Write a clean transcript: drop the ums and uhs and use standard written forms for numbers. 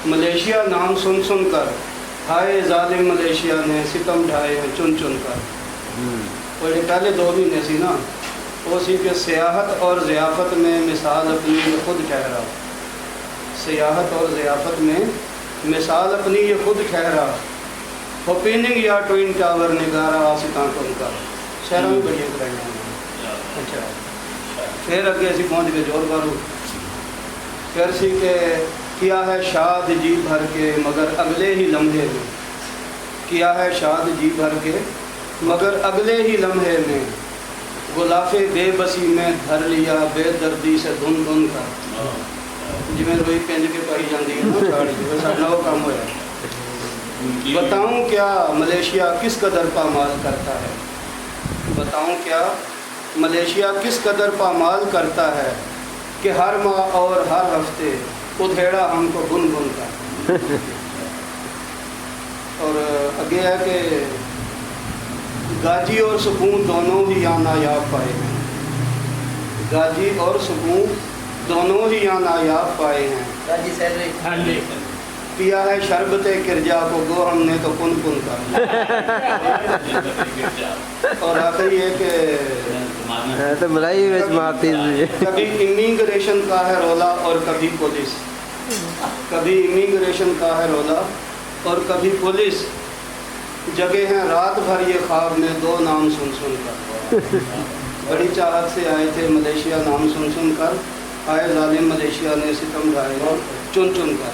Malaysia नाम सुन सुन कर, हाय जालिम मलेशिया ने सितम ढाए हैं चुन चुन कर। और ये पहले 2 महीने सी ना, वो सी कि सियाहत और ज़ियाफ़त में मिसाल अपनी ये खुद ठहरा, सियाहत और ज़ियाफ़त में मिसाल अपनी ये खुद ठहरा, ओपिनिंग या ट्विन टावर निगारा आसिता का शहर में बढ़िया कराइया। अच्छा, फिर अगे असी पहुँच गए जोर बारू। फिर सी के किया है शाद जी भर के मगर अगले ही लम्हे में, किया है शाद जी भर के मगर अगले ही लम्हे में, गुलाफे बेबसी में धर लिया बेदर्दी से धुन धुन का। जिमें रोई पिंज के पाई जाती है ना साड़ी, साढ़ा वो काम होया। बताऊं क्या मलेशिया किस कदर पामाल करता है, बताऊं क्या मलेशिया किस कदर पामाल करता है, कि हर माह और हर हफ्ते उधेड़ा हमको बुन बुन का। और आगे है कि गाजी और सुकून दोनों ही यहाँ नायाब पाए हैं, गाजी और सुकून दोनों ही यहाँ नायाब पाए हैं। गाजी सैलरी हाँ जी पिया है शरबत किरजा को गो हमने तो पुन पुन का। और आखिर ये कि तो मलाई मारती कभी इमिग्रेशन का है रोला और कभी पुलिस, कभी इमिग्रेशन का है रोला और कभी पुलिस, जगह हैं रात भर ये ख्वाब में 2 नाम सुन सुन कर। बड़ी चाहत से आए थे मलेशिया नाम सुन सुन कर, आए जालिम मलेशिया ने सितम ढाए चुन चुन कर।